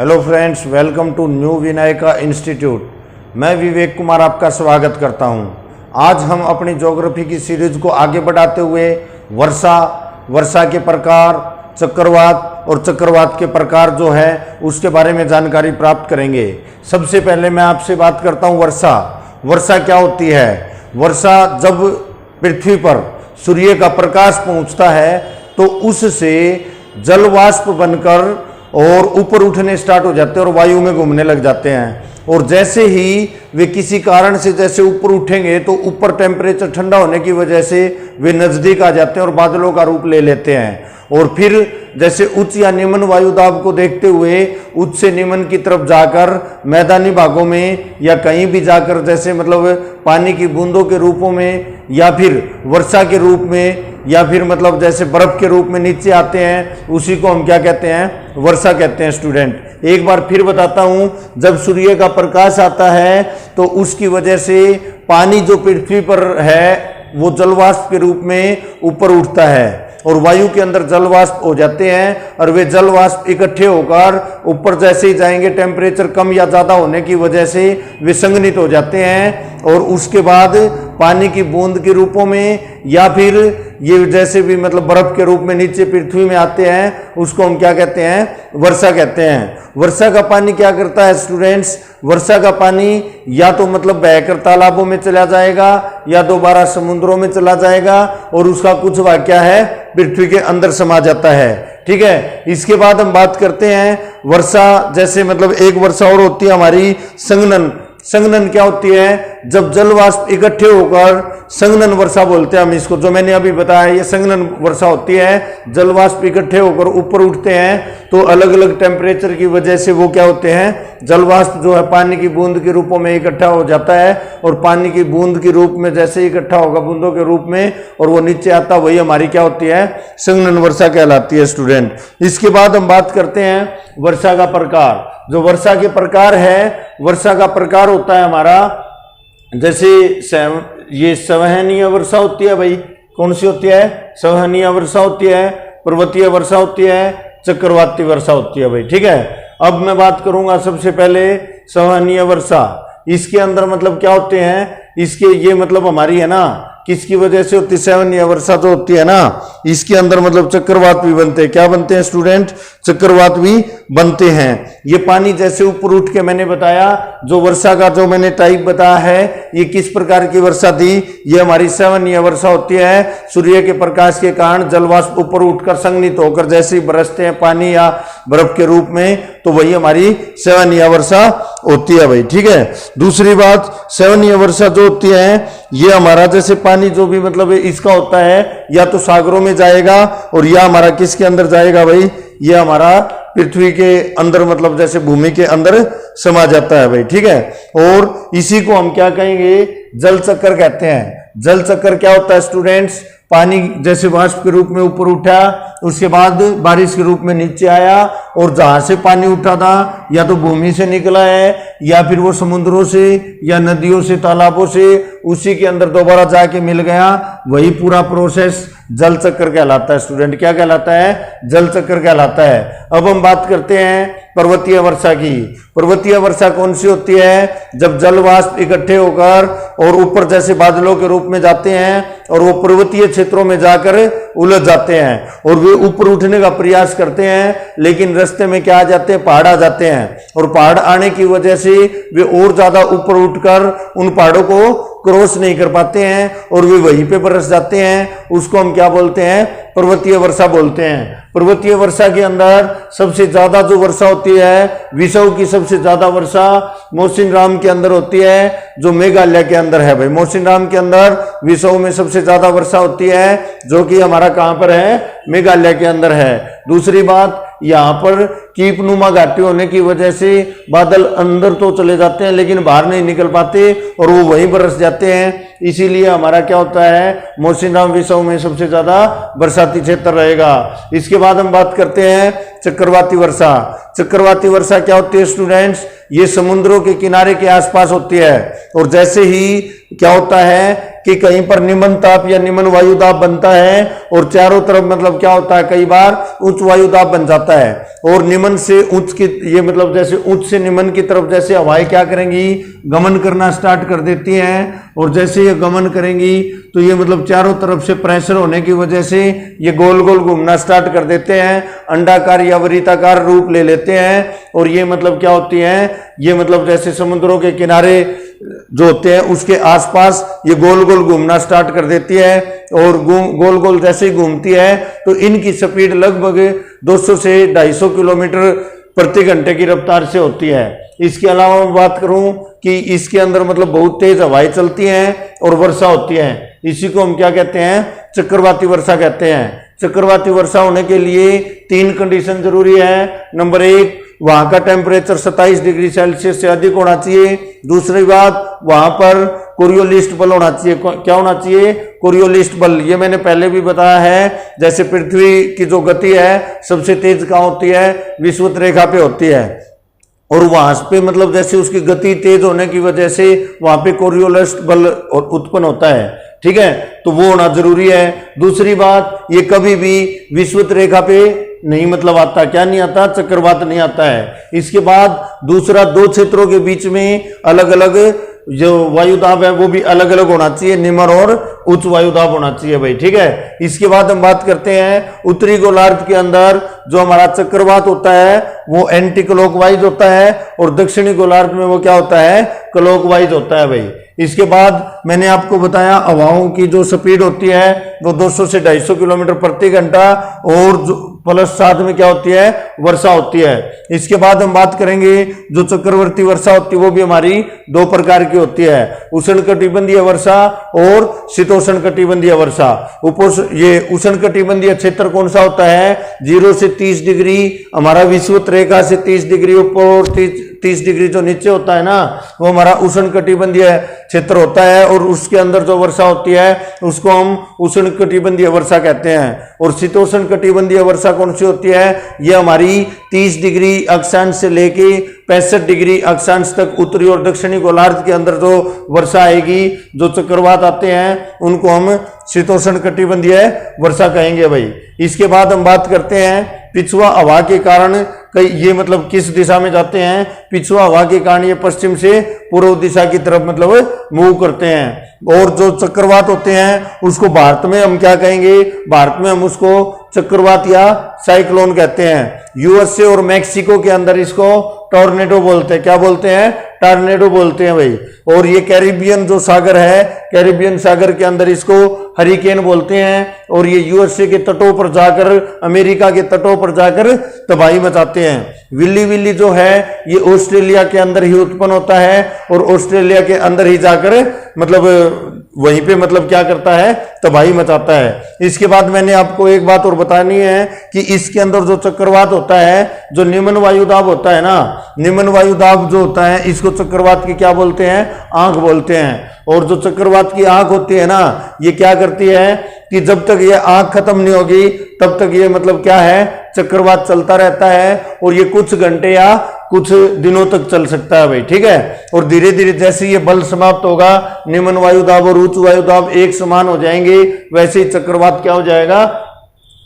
Hello friends, welcome to new Vinayaka institute. मैं विवेक कुमार आपका स्वागत करता हूं। आज हम अपनी ज्योग्राफी की सीरीज को आगे बढ़ाते हुए वर्षा के प्रकार, चक्रवात और चक्रवात के प्रकार जो है उसके बारे में जानकारी प्राप्त करेंगे। सबसे पहले मैं आपसे बात करता हूं वर्षा क्या होती है। वर्षा जब पृथ्वी पर सूर्य का प्रकाश पहुंचता है तो उससे जल वाष्प बनकर और ऊपर उठने स्टार्ट हो जाते हैं और वायु में घूमने लग जाते हैं। और जैसे ही वे किसी कारण से जैसे ऊपर उठेंगे तो ऊपर टेम्परेचर ठंडा होने की वजह से वे नज़दीक आ जाते हैं और बादलों का रूप ले लेते हैं। और फिर जैसे उच्च या निम्न वायु दाब को देखते हुए उच्च से निम्न की तरफ जाकर मैदानी भागों में या कहीं भी जाकर जैसे मतलब पानी की बूंदों के रूपों में या फिर वर्षा के रूप में या फिर मतलब जैसे बर्फ के रूप में नीचे आते हैं, उसी को हम क्या कहते हैं, वर्षा कहते हैं। स्टूडेंट एक बार फिर बताता हूं, जब सूर्य का प्रकाश आता है तो उसकी वजह से पानी जो पृथ्वी पर है वो जलवाष्प के रूप में ऊपर उठता है और वायु के अंदर जलवाष्प हो जाते हैं और वे जलवाष्प इकट्ठे होकर ऊपर जैसे ही जाएंगे टेम्परेचर कम या ज़्यादा होने की वजह से वे संघनित हो जाते हैं और उसके बाद पानी की बूंद के रूपों में या फिर ये जैसे भी मतलब बर्फ के रूप में नीचे पृथ्वी में आते हैं, उसको हम क्या कहते हैं, वर्षा कहते हैं। वर्षा का पानी क्या करता है स्टूडेंट्स, वर्षा का पानी या तो मतलब बहकर तालाबों में चला जाएगा या दोबारा समुद्रों में चला जाएगा और उसका कुछ भाग क्या है, पृथ्वी के अंदर समा जाता है। ठीक है, इसके बाद हम बात करते हैं वर्षा, जैसे मतलब एक वर्षा और होती है हमारी संघनन क्या होती है, जब जल वाष्प इकट्ठे होकर संघनन वर्षा बोलते हैं हम इसको, जो मैंने अभी बताया ये संघनन वर्षा होती है। जल वाष्प इकट्ठे होकर ऊपर उठते हैं तो अलग अलग टेम्परेचर की वजह से वो क्या होते हैं, जल वाष्प जो है पानी की बूंद के रूपों में इकट्ठा हो जाता है और पानी की बूंद के रूप में जैसे इकट्ठा होगा बूंदों के रूप में और वो नीचे आता, वही हमारी क्या होती है, संघनन वर्षा कहलाती है। स्टूडेंट इसके बाद हम बात करते हैं वर्षा का प्रकार। जो वर्षा के प्रकार है, वर्षा का प्रकार होता है हमारा, जैसे ये संवहनीय वर्षा होती है भाई, कौन सी होती है, संवहनीय वर्षा होती है, पर्वतीय वर्षा होती है, चक्रवाती वर्षा होती है भाई। ठीक है, अब मैं बात करूंगा सबसे पहले संवहनीय वर्षा। इसके अंदर मतलब क्या होते हैं, इसके ये मतलब हमारी है ना, किसकी वजह से होती है, संवहनीय वर्षा जो होती है ना, इसके अंदर मतलब चक्रवात भी बनते हैं। क्या बनते हैं स्टूडेंट, चक्रवात भी बनते हैं। ये पानी जैसे ऊपर उठ के मैंने बताया, जो वर्षा का जो मैंने टाइप बताया है, ये किस प्रकार की वर्षा थी, ये हमारी संवहनीय वर्षा होती है। सूर्य के प्रकाश के कारण जलवाष्प ऊपर उठकर संघनित होकर जैसे ही बरसते हैं पानी या बर्फ के रूप में, तो वही हमारी संवहनीय वर्षा होती है भाई। ठीक है, दूसरी बात, संवहनीय वर्षा जो होती है ये हमारा जैसे पानी जो भी मतलब इसका होता है या तो सागरों में जाएगा और या हमारा किसके अंदर जाएगा भाई, ये हमारा पृथ्वी के अंदर मतलब जैसे भूमि के अंदर समा जाता है भाई। ठीक है, और इसी को हम क्या कहेंगे, जल चक्र कहते हैं। जल चक्र क्या होता है स्टूडेंट्स, पानी जैसे वाष्प के रूप में ऊपर उठा, उसके बाद बारिश के रूप में नीचे आया और जहां से पानी उठा था या तो भूमि से निकला है या फिर वो समुद्रों से या नदियों से, तालाबों से, उसी के अंदर दोबारा जाके मिल गया, वही पूरा प्रोसेस जल चक्र कहलाता है। स्टूडेंट क्या कहलाता है, जल चक्र कहलाता है। अब हम बात करते हैं पर्वतीय वर्षा की। पर्वतीय वर्षा कौन सी होती है, जब जल वाष्प इकट्ठे होकर और ऊपर जैसे बादलों के रूप में जाते हैं और वो पर्वतीय क्षेत्रों में जाकर उलझ जाते हैं और वे ऊपर उठने का प्रयास करते हैं, लेकिन रास्ते में क्या आ जाते हैं, पहाड़ आ जाते हैं और पहाड़ आने की वजह से वे और ज्यादा ऊपर उठकर उन पहाड़ों को क्रॉस नहीं कर पाते हैं और वे वहीं पे बरस जाते हैं। उसको हम क्या बोलते हैं, पर्वतीय वर्षा बोलते हैं। पर्वतीय वर्षा के अंदर सबसे ज्यादा जो वर्षा होती है, विषव की सबसे ज्यादा वर्षा मौसिनराम के अंदर होती है, जो मेघालय के अंदर है भाई। मौसिनराम के अंदर विषव में सबसे ज्यादा वर्षा होती है, जो कि हमारा कहां पर है, मेघालय के अंदर है। दूसरी बात, यहाँ पर कीपनुमा घाटी होने की वजह से बादल अंदर तो चले जाते हैं लेकिन बाहर नहीं निकल पाते और वो वहीं बरस जाते हैं। इसीलिए हमारा क्या होता है, मौसिनराम विषय में सबसे ज्यादा बरसाती क्षेत्र रहेगा। इसके बाद हम बात करते हैं चक्रवाती वर्षा। चक्रवाती वर्षा क्या होती है स्टूडेंट्स, ये समुद्रों के किनारे के आसपास होती है, और जैसे ही क्या होता है कि कहीं पर निम्न ताप या निम्न वायुदाब बनता है और चारों तरफ मतलब क्या होता है, कई बार उच्च वायुदाब बन जाता है, और निम्न से उच्च की, ये मतलब जैसे उच्च से निम्न की तरफ जैसे हवाएं क्या करेंगी, गमन करना स्टार्ट कर देती हैं, और जैसे ये गमन करेंगी तो ये मतलब चारों तरफ से प्रेशर होने की वजह से ये गोल गोल घूमना स्टार्ट कर देते हैं, अंडाकार या वृत्ताकार रूप ले लेते हैं, और ये मतलब क्या होती है, ये मतलब जैसे समुद्रों के किनारे जो होते हैं उसके आसपास ये गोल गोल घूमना स्टार्ट कर देती है, और गोल गोल जैसे ही घूमती है तो इनकी स्पीड लगभग 200 से 250 किलोमीटर प्रति घंटे की रफ्तार से होती है। इसके अलावा मैं बात करूं कि इसके अंदर मतलब बहुत तेज हवाएं चलती हैं और वर्षा होती है, इसी को हम क्या कहते हैं, चक्रवाती वर्षा कहते हैं। चक्रवाती वर्षा होने के लिए 3 कंडीशन जरूरी है। नंबर 1, वहां का टेम्परेचर 27 डिग्री सेल्सियस से अधिक होना चाहिए। दूसरी बात, वहां पर कोरियोलिस्ट बल होना चाहिए। क्या होना चाहिए, कोरियोलिस्ट बल। ये मैंने पहले भी बताया है, जैसे पृथ्वी की जो गति है सबसे तेज कहाँ होती है, विषुवत रेखा पे होती है, और वहां पे मतलब जैसे उसकी गति तेज होने की वजह से वहां पे कोरियोलिस्ट बल उत्पन्न होता है, ठीक है, तो वो होना जरूरी है। दूसरी बात, ये कभी भी विषुवत रेखा पे नहीं मतलब आता, क्या नहीं आता, चक्रवात नहीं आता है। इसके बाद दूसरा, 2 क्षेत्रों के बीच में अलग अलग जो वायुदाब है वो भी अलग अलग होना चाहिए, निम्न और उच्च वायुदाब होना चाहिए भाई, ठीक है। इसके बाद हम बात करते हैं उत्तरी गोलार्ध के अंदर जो हमारा चक्रवात होता है वो एंटी क्लॉकवाइज होता है, और दक्षिणी गोलार्ध में वो क्या होता है, क्लॉकवाइज होता है भाई। इसके बाद मैंने आपको बताया हवाओं की जो स्पीड होती है वो 200 से 250 किलोमीटर प्रति घंटा, और जो प्लस साथ में क्या होती है, वर्षा होती है। इसके बाद हम बात करेंगे जो चक्रवर्ती वर्षा होती है वो भी हमारी 2 प्रकार की होती है, उष्णकटिबंधीय वर्षा और शीतोष्ण कटिबंधीय वर्षा। ये उष्णकटिबंधीय क्षेत्र कौन सा होता है, 0 से 30 डिग्री हमारा विषुवत रेखा से 30 डिग्री ऊपर, 30 डिग्री जो नीचे होता है ना, वो हमारा उष्णकटिबंधीय क्षेत्र होता है, और उसके अंदर जो वर्षा होती है उसको हम उष्णकटिबंधीय वर्षा कहते हैं। और शीतोष्ण कटिबंधीय वर्षा कौन सी होती है, ये हमारी 30 डिग्री अक्षांश से लेके 65 डिग्री अक्षांश तक उत्तरी और दक्षिणी गोलार्ध के अंदर जो वर्षा आएगी, जो चक्रवात आते हैं उनको हम शीतोष्ण कटिबंधीय वर्षा कहेंगे भाई। इसके बाद हम बात करते हैं पिछुआ हवा के कारण कई ये मतलब किस दिशा में जाते हैं, पिछुआ हवा के कारण ये पश्चिम से पूर्व दिशा की तरफ मतलब मूव करते हैं। और जो चक्रवात होते हैं उसको भारत में हम क्या कहेंगे, भारत में हम उसको चक्रवात या साइक्लोन कहते हैं। यूएसए और मैक्सिको के अंदर इसको टॉर्नेडो बोलते हैं। क्या बोलते हैं, टॉर्नेडो बोलते हैं भाई। और ये कैरिबियन जो सागर है, कैरिबियन सागर के अंदर इसको हरिकेन बोलते हैं, और ये यूएसए के तटों पर जाकर, अमेरिका के तटों पर जाकर तबाही मचाते हैं। विल्ली विल्ली जो है ये ऑस्ट्रेलिया के अंदर ही उत्पन्न होता है, और ऑस्ट्रेलिया के अंदर ही जाकर मतलब वहीं पे मतलब क्या करता है, तबाही मचाता है। इसके बाद मैंने आपको एक बात और बतानी है कि इसके अंदर जो चक्रवात होता है, जो निम्न वायुदाब होता है ना, निम्न वायुदाब जो होता है इसको चक्रवात की क्या बोलते हैं, आंख बोलते हैं। और जो चक्रवात की आंख होती है ना, ये क्या करती है कि जब तक ये आंख खत्म नहीं होगी तब तक ये मतलब क्या है, चक्रवात चलता रहता है, और ये कुछ घंटे या कुछ दिनों तक चल सकता है भाई, ठीक है। और धीरे धीरे जैसे ये बल समाप्त होगा, निम्न वायुदाब और उच्च वायुदाब एक समान हो जाएंगे, वैसे ही चक्रवात क्या हो जाएगा,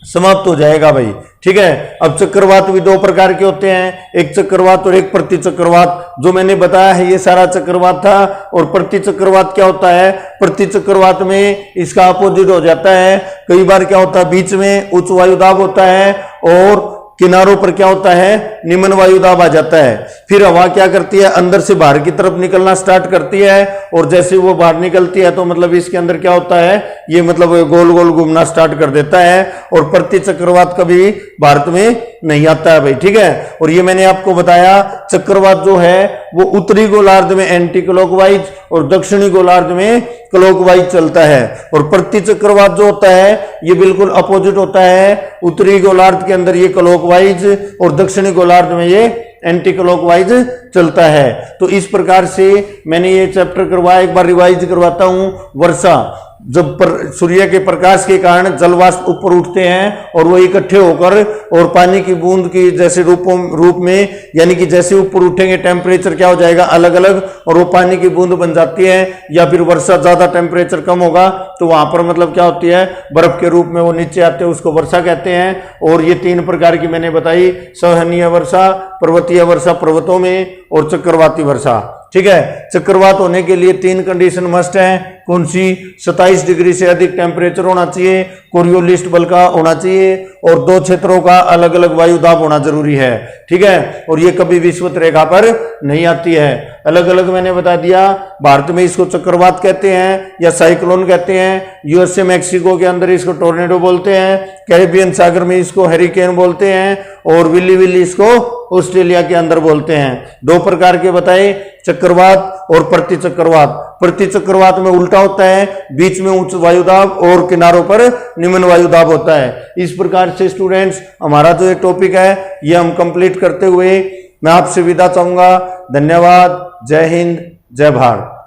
समाप्त हो जाएगा भाई, ठीक है। अब चक्रवात भी 2 प्रकार के होते हैं, एक चक्रवात और एक प्रति चक्रवात। जो मैंने बताया है ये सारा चक्रवात था। और प्रति चक्रवात क्या होता है, प्रति चक्रवात में इसका अपोजिट हो जाता है। कई बार क्या होता है, बीच में उच्च वायुदाब होता है और किनारों पर क्या होता है, निम्न वायुदाब आ जाता है। फिर हवा क्या करती है, अंदर से बाहर की तरफ निकलना स्टार्ट करती है, और जैसे वो बाहर निकलती है तो मतलब इसके अंदर क्या होता है, ये मतलब गोल गोल घूमना स्टार्ट कर देता है, और प्रति चक्रवात कभी भारत में नहीं आता है भाई, ठीक है। और ये मैंने आपको बताया चक्रवात जो है वो उत्तरी गोलार्ध में एंटी क्लॉकवाइज और दक्षिणी गोलार्ध में क्लॉकवाइज चलता है। और प्रति चक्रवात जो होता है ये बिल्कुल अपोजिट होता है, उत्तरी गोलार्ध के अंदर ये क्लॉकवाइज और दक्षिणी गोलार्ध में ये एंटी क्लॉकवाइज चलता है। तो इस प्रकार से मैंने ये चैप्टर करवाया, एक बार रिवाइज करवाता हूं। वर्षा, जब सूर्य के प्रकाश के कारण जल वाष्प ऊपर उठते हैं और वो इकट्ठे होकर और पानी की बूंद की जैसे रूप में, यानी कि जैसे ऊपर उठेंगे टेम्परेचर क्या हो जाएगा अलग अलग, और वो पानी की बूंद बन जाती है। या फिर वर्षा, ज्यादा टेम्परेचर कम होगा तो वहां पर मतलब क्या होती है, बर्फ के रूप में वो नीचे आते हैं, उसको वर्षा कहते हैं। और ये 3 प्रकार की मैंने बताई, सवहनीय वर्षा, पर्वतीय वर्षा पर्वतों में, और चक्रवाती वर्षा। ठीक है, चक्रवात होने के लिए 3 कंडीशन मस्ट है। कौन सी? 27 डिग्री से अधिक टेम्परेचर होना चाहिए, कोरियोलिस्ट बल का होना चाहिए, और 2 क्षेत्रों का अलग अलग वायु दाब होना जरूरी है। ठीक है, और ये कभी विषुवत रेखा पर नहीं आती है। अलग अलग मैंने बता दिया, भारत में इसको चक्रवात कहते हैं या साइक्लोन कहते हैं, यूएसए मैक्सिको के अंदर इसको टोर्नेडो बोलते हैं, कैरिबियन सागर में इसको हरिकेन बोलते हैं, और विल्ली विल्ली इसको ऑस्ट्रेलिया के अंदर बोलते हैं। 2 प्रकार के बताए, चक्रवात और प्रति चक्रवात। प्रति चक्रवात में उल्टा होता है, बीच में उच्च वायुदाब और किनारों पर निम्न वायुदाब होता है। इस प्रकार से स्टूडेंट्स हमारा जो ये टॉपिक है ये हम कंप्लीट करते हुए मैं आपसे विदा चाहूंगा। धन्यवाद। जय हिंद, जय भारत।